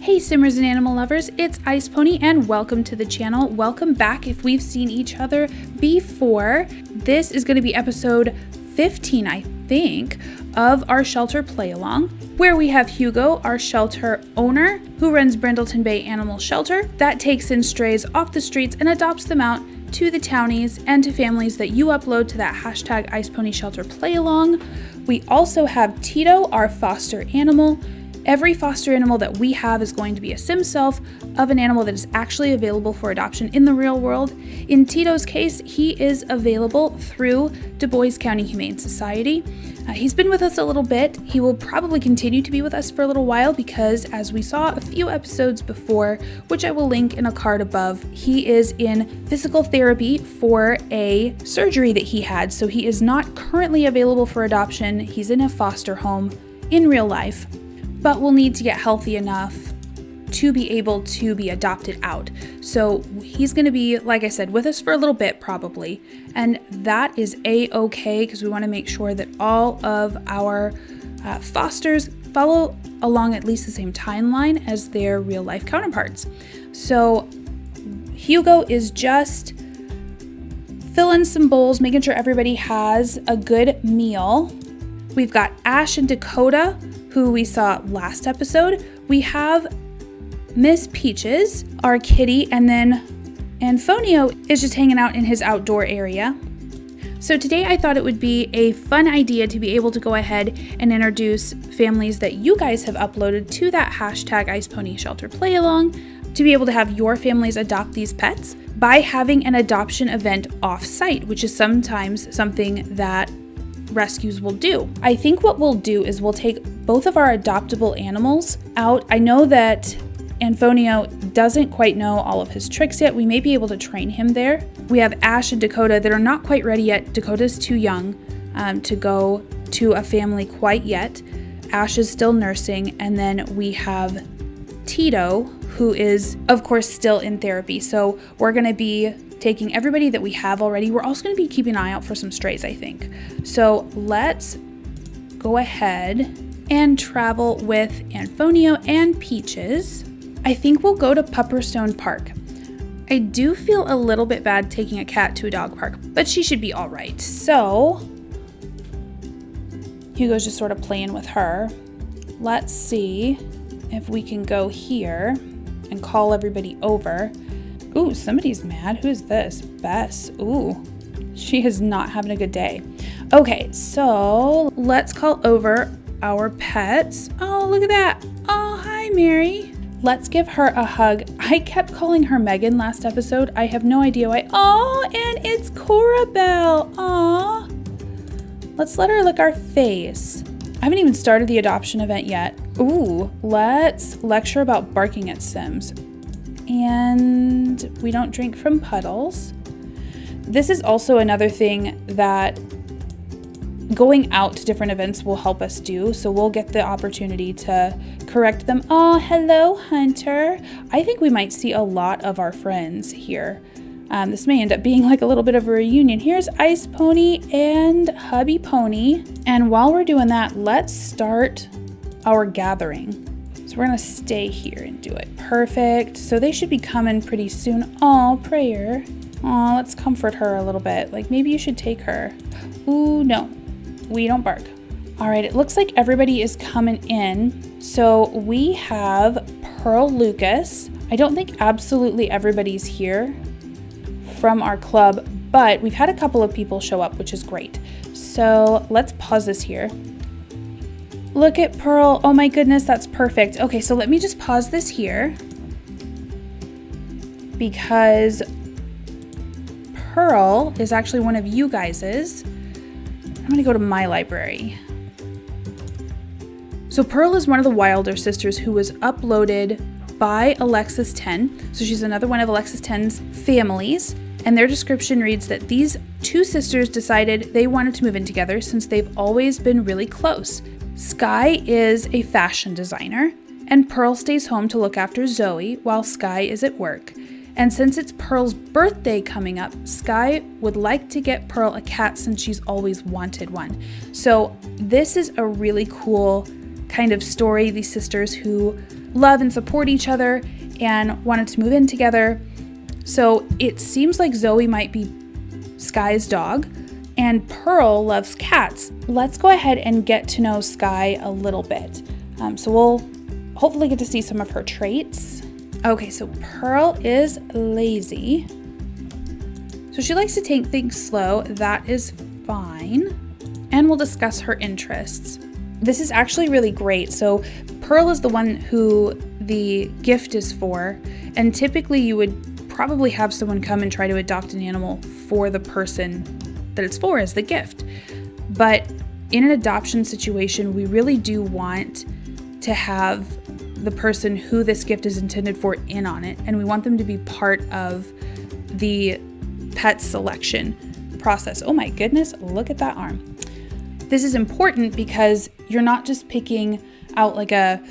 Hey Simmers and animal lovers, it's Ice Pony and welcome to the channel. Welcome back if we've seen each other before. This is going to be episode 15, I think, of our shelter play along, where we have Hugo, our shelter owner, who runs Brindleton Bay Animal Shelter, that takes in strays off the streets and adopts them out to the townies and to families that you upload to that hashtag Ice Pony Shelter play along. We also have Tito, our foster animal. Every foster animal that we have is going to be a sim self of an animal that is actually available for adoption in the real world. In Tito's case, he is available through Du Bois County Humane Society. He's been with us a little bit. He will probably continue to be with us for a little while because, as we saw a few episodes before, which I will link in a card above, he is in physical therapy for a surgery that he had. So he is not currently available for adoption. He's in a foster home in real life, but will need to get healthy enough to be able to be adopted out. So he's gonna be, like I said, with us for a little bit probably, and that is a-okay because we wanna make sure that all of our fosters follow along at least the same timeline as their real life counterparts. So Hugo is just filling some bowls, making sure everybody has a good meal. We've got Ash and Dakota, who we saw last episode. We have Miss Peaches, our kitty, and then Antonio is just hanging out in his outdoor area. So today I thought it would be a fun idea to be able to go ahead and introduce families that you guys have uploaded to that hashtag Ice Pony Shelter Play Along to be able to have your families adopt these pets by having an adoption event off-site, which is sometimes something that rescues will do. I think what we'll do is we'll take both of our adoptable animals out. I know that Antonio doesn't quite know all of his tricks yet. We may be able to train him there. We have Ash and Dakota that are not quite ready yet. Dakota's too young to go to a family quite yet. Ash is still nursing. And then we have Tito, who is, of course, still in therapy. So we're going to be taking everybody that we have already. We're also going to be keeping an eye out for some strays, I think. So let's go ahead and travel with Antonio and Peaches. I think we'll go to Pupperstone Park. I do feel a little bit bad taking a cat to a dog park, but she should be all right. So Hugo's just sort of playing with her. Let's see if we can go here and call everybody over. Ooh, somebody's mad. Who is this? Bess. Ooh, she is not having a good day. Okay, so let's call over our pets. Oh, look at that. Oh, hi, Mary. Let's give her a hug. I kept calling her Megan last episode. I have no idea why. Oh, and it's Corabelle. Aw. Let's let her lick our face. I haven't even started the adoption event yet. Ooh, let's lecture about barking at Sims. And we don't drink from puddles. This is also another thing that going out to different events will help us do. So we'll get the opportunity to correct them. Oh, hello, Hunter. I think we might see a lot of our friends here. This may end up being like a little bit of a reunion. Here's Ice Pony and Hubby Pony. And while we're doing that, let's start our gathering. So we're gonna stay here and do it. Perfect. So they should be coming pretty soon. Aw, Prayer. Aw, let's comfort her a little bit. Like maybe you should take her. Ooh, no, we don't bark. All right, it looks like everybody is coming in. So we have Pearl Lucas. I don't think absolutely everybody's here from our club, but we've had a couple of people show up, which is great. So let's pause this here. Look at Pearl. Oh my goodness, that's perfect. Okay, so let me just pause this here because Pearl is actually one of you guys's. I'm gonna go to my library. So Pearl is one of the Wilder sisters who was uploaded by Alexis 10. So she's another one of Alexis 10's families. And their description reads that these two sisters decided they wanted to move in together since they've always been really close. Sky is a fashion designer, and Pearl stays home to look after Zoe while Sky is at work. And since it's Pearl's birthday coming up, Sky would like to get Pearl a cat since she's always wanted one. So this is a really cool kind of story. These sisters who love and support each other and wanted to move in together. So it seems like Zoe might be Sky's dog, and Pearl loves cats. Let's go ahead and get to know Sky a little bit. So we'll hopefully get to see some of her traits. Okay, so Pearl is lazy. So she likes to take things slow. That is fine. And we'll discuss her interests. This is actually really great. So Pearl is the one who the gift is for, and typically you would probably have someone come and try to adopt an animal for the person that it's for as the gift. But in an adoption situation, we really do want to have the person who this gift is intended for in on it, and we want them to be part of the pet selection process. Oh my goodness, look at that arm. This is important because you're not just picking out like a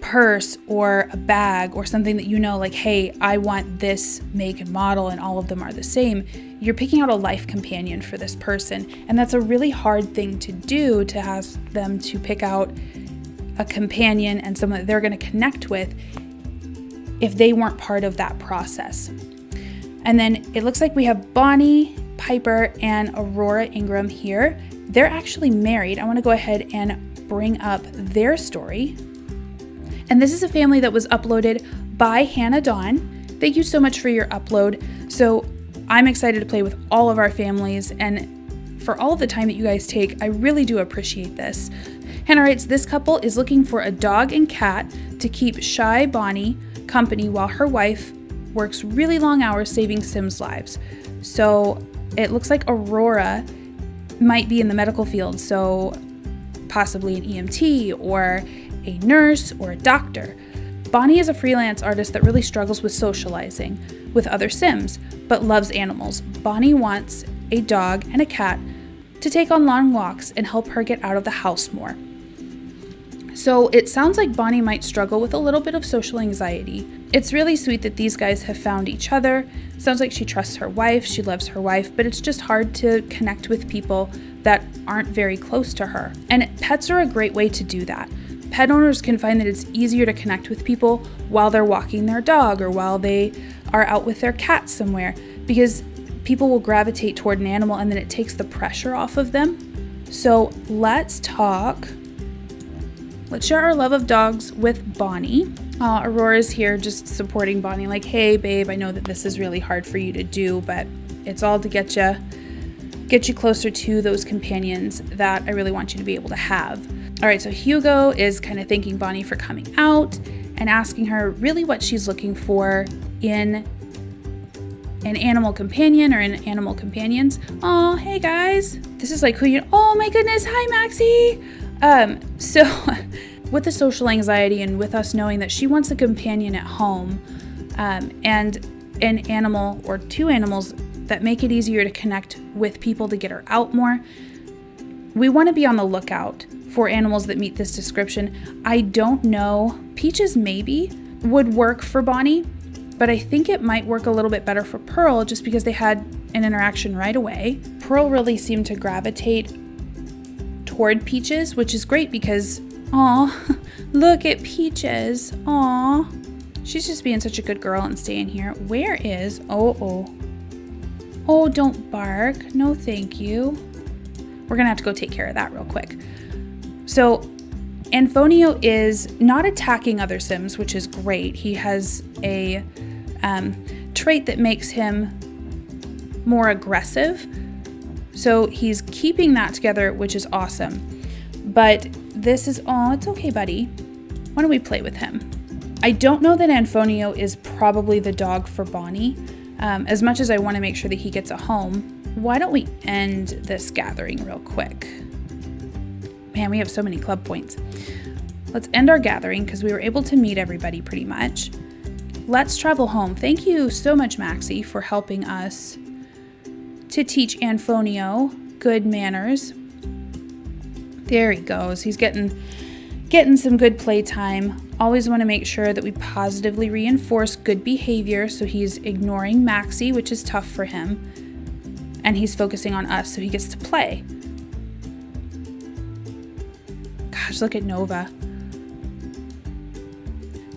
purse or a bag or something that you know, like, hey, I want this make and model and all of them are the same. You're picking out a life companion for this person. And that's a really hard thing to do, to ask them to pick out a companion and someone that they're going to connect with if they weren't part of that process. And then it looks like we have Bonnie, Piper, and Aurora Ingram here. They're actually married. I want to go ahead and bring up their story. And this is a family that was uploaded by Hannah Dawn. Thank you so much for your upload. So I'm excited to play with all of our families, and for all of the time that you guys take, I really do appreciate this. Hannah writes, this couple is looking for a dog and cat to keep shy Bonnie company while her wife works really long hours saving Sims lives. So it looks like Aurora might be in the medical field, so possibly an EMT or a nurse or a doctor. Bonnie is a freelance artist that really struggles with socializing with other Sims, but loves animals. Bonnie wants a dog and a cat to take on long walks and help her get out of the house more. So it sounds like Bonnie might struggle with a little bit of social anxiety. It's really sweet that these guys have found each other. Sounds like she trusts her wife, she loves her wife, but it's just hard to connect with people that aren't very close to her. And pets are a great way to do that. Pet owners can find that it's easier to connect with people while they're walking their dog or while they are out with their cat somewhere, because people will gravitate toward an animal and then it takes the pressure off of them. So let's share our love of dogs with Bonnie. Aurora's here just supporting Bonnie, like, hey babe, I know that this is really hard for you to do, but it's all to get you closer to those companions that I really want you to be able to have. All right, so Hugo is kind of thanking Bonnie for coming out and asking her really what she's looking for in an animal companion or in animal companions. Oh, hey guys. This is like who you, oh my goodness, hi Maxie. So with the social anxiety and with us knowing that she wants a companion at home, and an animal or two animals that make it easier to connect with people to get her out more, we want to be on the lookout for animals that meet this description. I don't know, Peaches maybe would work for Bonnie, but I think it might work a little bit better for Pearl just because they had an interaction right away. Pearl really seemed to gravitate toward Peaches, which is great because, aw, look at Peaches, aw. She's just being such a good girl and staying here. Where is, oh, don't bark, no thank you. We're gonna have to go take care of that real quick. So Anfonio is not attacking other Sims, which is great. He has a trait that makes him more aggressive. So he's keeping that together, which is awesome. But this is, oh, it's okay, buddy. Why don't we play with him? I don't know that Anfonio is probably the dog for Bonnie. As much as I want to make sure that he gets a home, why don't we end this gathering real quick? Man, we have so many club points. Let's end our gathering because we were able to meet everybody pretty much. Let's travel home. Thank you so much, Maxie, for helping us to teach Anfonio good manners. There he goes. He's getting some good playtime. Always want to make sure that we positively reinforce good behavior, so he's ignoring Maxie, which is tough for him, and he's focusing on us so he gets to play. Gosh, look at Nova.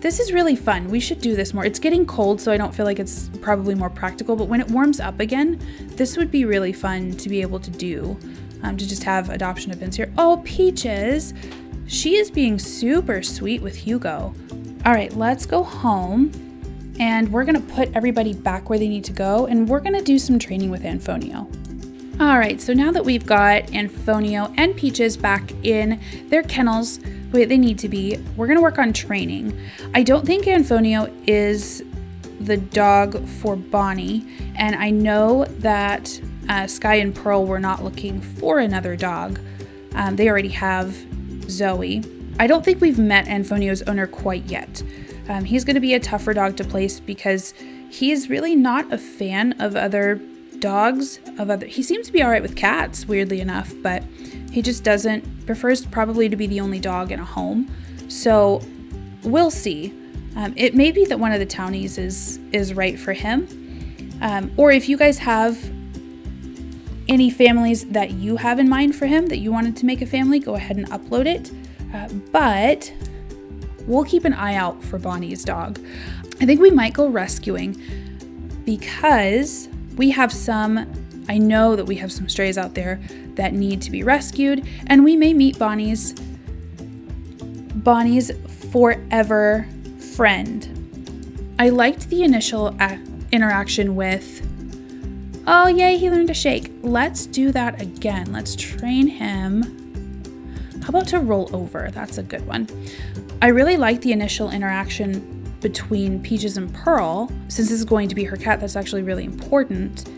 This is really fun. We should do this more. It's getting cold, so I don't feel like it's probably more practical, but when it warms up again, this would be really fun to be able to do, to just have adoption events here. Oh, Peaches. She is being super sweet with Hugo. All right, let's go home, and we're gonna put everybody back where they need to go, and we're gonna do some training with Anfonio. All right, so now that we've got Anfonio and Peaches back in their kennels the way they need to be, we're gonna work on training. I don't think Anfonio is the dog for Bonnie, and I know that Sky and Pearl were not looking for another dog. They already have Zoe. I don't think we've met Anfonio's owner quite yet. He's gonna be a tougher dog to place because he's really not a fan of other dogs. He seems to be all right with cats, weirdly enough, but he just prefers probably to be the only dog in a home. So we'll see. It may be that one of the townies is right for him. Or if you guys have any families that you have in mind for him, that you wanted to make a family, go ahead and upload it. But we'll keep an eye out for Bonnie's dog. I think we might go rescuing because I know that we have some strays out there that need to be rescued, and we may meet Bonnie's forever friend. I liked the initial interaction with, oh yay, he learned to shake. Let's do that again. Let's train him. How about to roll over? That's a good one. I really like the initial interaction between Peaches and Pearl. Since this is going to be her cat, that's actually really important.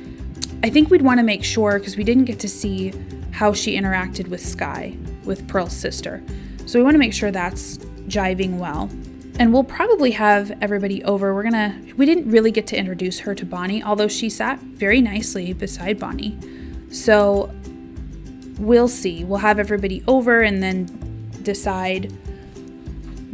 I think we'd want to make sure, because we didn't get to see how she interacted with Sky, with Pearl's sister. So we want to make sure that's jiving well. And we'll probably have everybody over. We didn't really get to introduce her to Bonnie, although she sat very nicely beside Bonnie. So we'll see. We'll have everybody over and then decide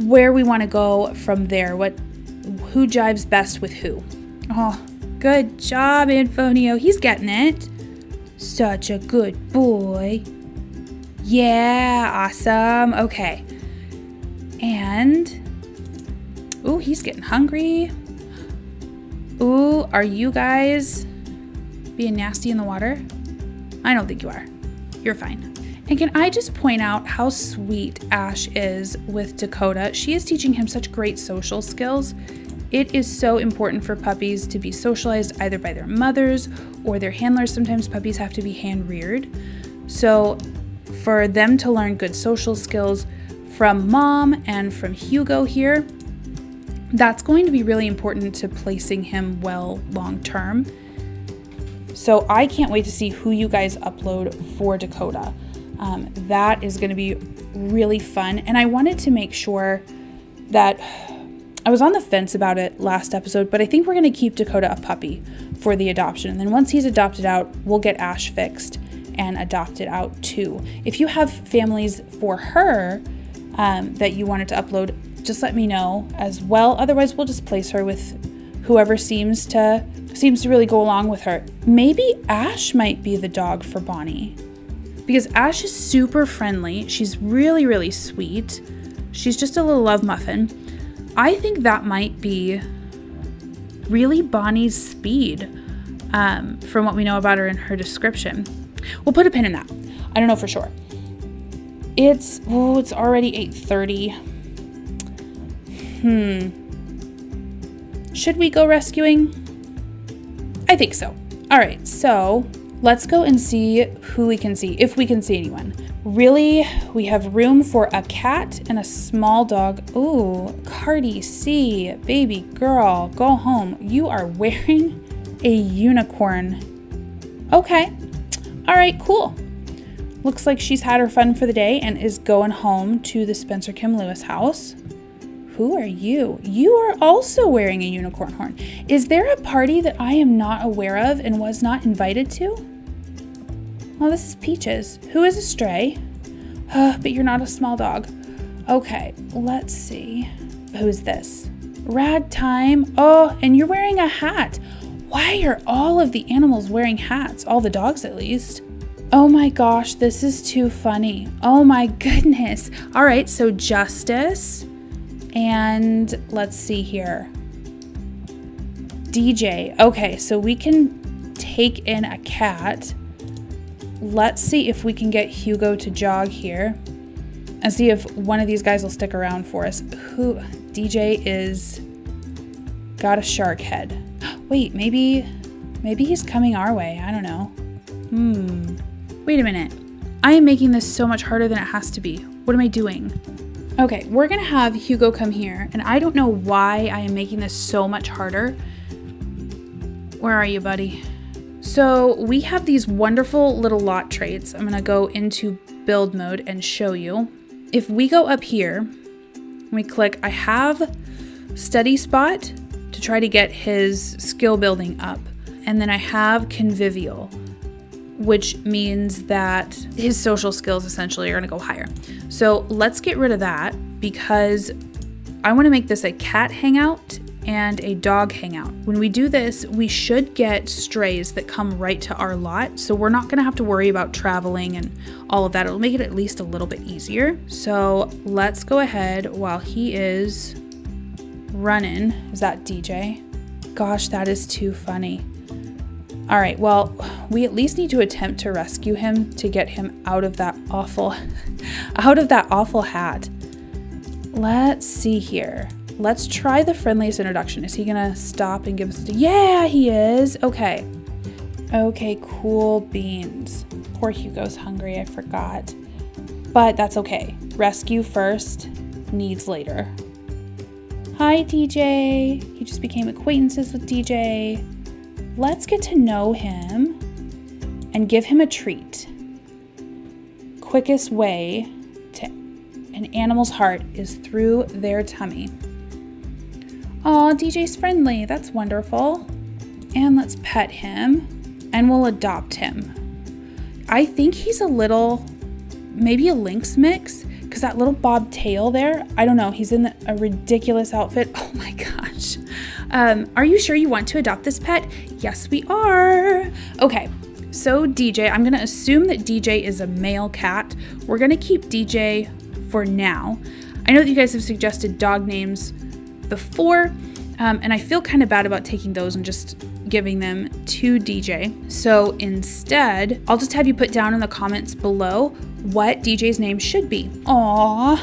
where we want to go from there. Who jives best with who. Oh, good job, Anfonio. He's getting it. Such a good boy. Yeah, awesome. Okay. And, ooh, he's getting hungry. Ooh, are you guys being nasty in the water? I don't think you are. You're fine. And can I just point out how sweet Ash is with Dakota? She is teaching him such great social skills. It is so important for puppies to be socialized either by their mothers or their handlers. Sometimes puppies have to be hand-reared. So for them to learn good social skills from Mom and from Hugo here, that's going to be really important to placing him well long-term. So I can't wait to see who you guys upload for Dakota. That is going to be really fun. And I wanted to make sure that I was on the fence about it last episode, but I think we're going to keep Dakota a puppy for the adoption. And then once he's adopted out, we'll get Ash fixed and adopted out too. If you have families for her that you wanted to upload, just let me know as well. Otherwise, we'll just place her with whoever seems to really go along with her. Maybe Ash might be the dog for Bonnie, because Ash is super friendly. She's really, really sweet. She's just a little love muffin. I think that might be really Bonnie's speed, from what we know about her in her description. We'll put a pin in that. I don't know for sure. It's already 8:30. Should we go rescuing? I think so. All right, so let's go and see who we can see, if we can see anyone. Really, we have room for a cat and a small dog. Ooh, Cardi C, baby girl, go home. You are wearing a unicorn. Okay, all right, cool. Looks like she's had her fun for the day and is going home to the Spencer Kim Lewis house. Who are you? You are also wearing a unicorn horn. Is there a party that I am not aware of and was not invited to? Well, this is Peaches, who is a stray. But you're not a small dog. Okay, let's see. Who is this? Rad time. Oh, and you're wearing a hat. Why are all of the animals wearing hats? All the dogs, at least. Oh my gosh, this is too funny. Oh my goodness. All right, so Justice And let's see here. DJ. Okay, so we can take in a cat. Let's see if we can get Hugo to jog here and see if one of these guys will stick around for us. Who? DJ is got a shark head. Wait, maybe he's coming our way. I don't know. Wait a minute. I am making this so much harder than it has to be. What am I doing? Okay, we're gonna have Hugo come here, and I don't know why I am making this so much harder. Where are you, buddy? So we have these wonderful little lot traits. I'm gonna go into build mode and show you. If we go up here, we click, I have study spot to try to get his skill building up. And then I have convivial, which means that his social skills essentially are gonna go higher. So let's get rid of that because I wanna make this a cat hangout and a dog hangout. When we do this, we should get strays that come right to our lot. So we're not gonna have to worry about traveling and all of that. It'll make it at least a little bit easier. So let's go ahead while he is running. Is that DJ? Gosh, that is too funny. All right, well, we at least need to attempt to rescue him to get him out of that awful hat. Let's see here. Let's try the friendliest introduction. Is he gonna stop and give us yeah, he is. Okay. Okay, cool beans. Poor Hugo's hungry, I forgot. But that's okay. Rescue first, needs later. Hi, DJ. He just became acquaintances with DJ. Let's get to know him and give him a treat. Quickest way to an animal's heart is through their tummy. Aw, DJ's friendly. That's wonderful. And let's pet him and we'll adopt him. I think he's a little, maybe a lynx mix, because that little bob tail there, I don't know, he's in a ridiculous outfit. Oh my gosh. Are you sure you want to adopt this pet? Yes, we are. Okay, so DJ, I'm gonna assume that DJ is a male cat. We're gonna keep DJ for now. I know that you guys have suggested dog names before, and I feel kind of bad about taking those and just giving them to DJ. So instead, I'll just have you put down in the comments below what DJ's name should be. Aww.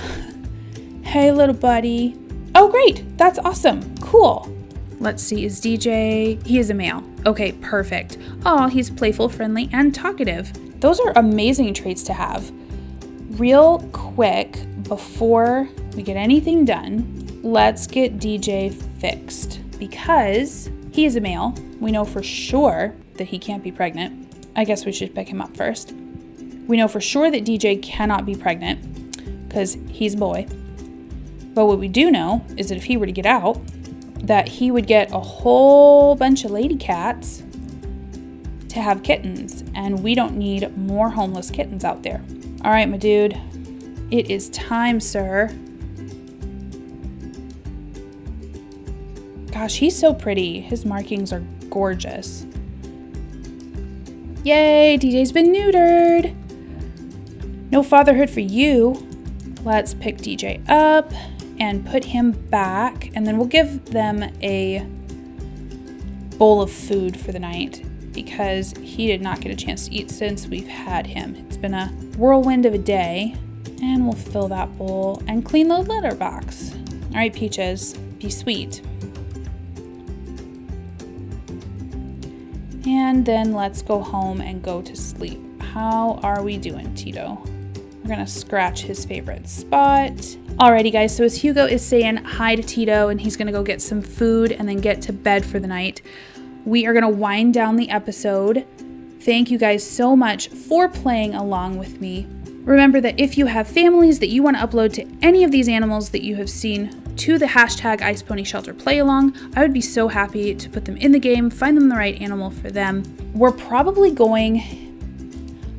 Hey, little buddy. Oh, great. That's awesome. Cool. Let's see, is DJ, he is a male. Okay, perfect. Oh, he's playful, friendly, and talkative. Those are amazing traits to have. Real quick, before we get anything done, let's get DJ fixed because he is a male. We know for sure that he can't be pregnant. I guess we should pick him up first. We know for sure that DJ cannot be pregnant because he's a boy. But what we do know is that if he were to get out, that he would get a whole bunch of lady cats to have kittens, and we don't need more homeless kittens out there. All right, my dude, it is time, sir. Gosh, he's so pretty. His markings are gorgeous. Yay, DJ's been neutered. No fatherhood for you. Let's pick DJ up and put him back, and then we'll give them a bowl of food for the night because he did not get a chance to eat since we've had him. It's been a whirlwind of a day, and we'll fill that bowl and clean the litter box. All right, Peaches, be sweet. And then let's go home and go to sleep. How are we doing, Tito? We're gonna scratch his favorite spot. Alrighty guys, so as Hugo is saying hi to Tito and he's gonna go get some food and then get to bed for the night, we are gonna wind down the episode. Thank you guys so much for playing along with me. Remember that if you have families that you want to upload to any of these animals that you have seen to the hashtag Ice Pony Shelter Play Along, I would be so happy to put them in the game, find them the right animal for them. We're probably going,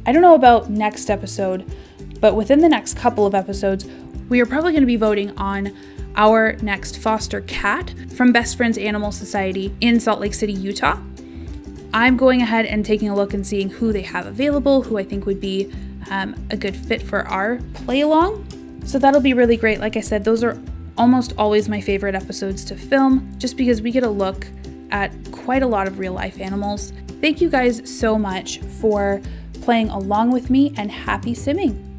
I don't know about next episode, but within the next couple of episodes, we are probably going to be voting on our next foster cat from Best Friends Animal Society in Salt Lake City, Utah. I'm going ahead and taking a look and seeing who they have available, who I think would be a good fit for our play along. So that'll be really great. Like I said, those are almost always my favorite episodes to film, just because we get a look at quite a lot of real life animals. Thank you guys so much for playing along with me, and happy simming.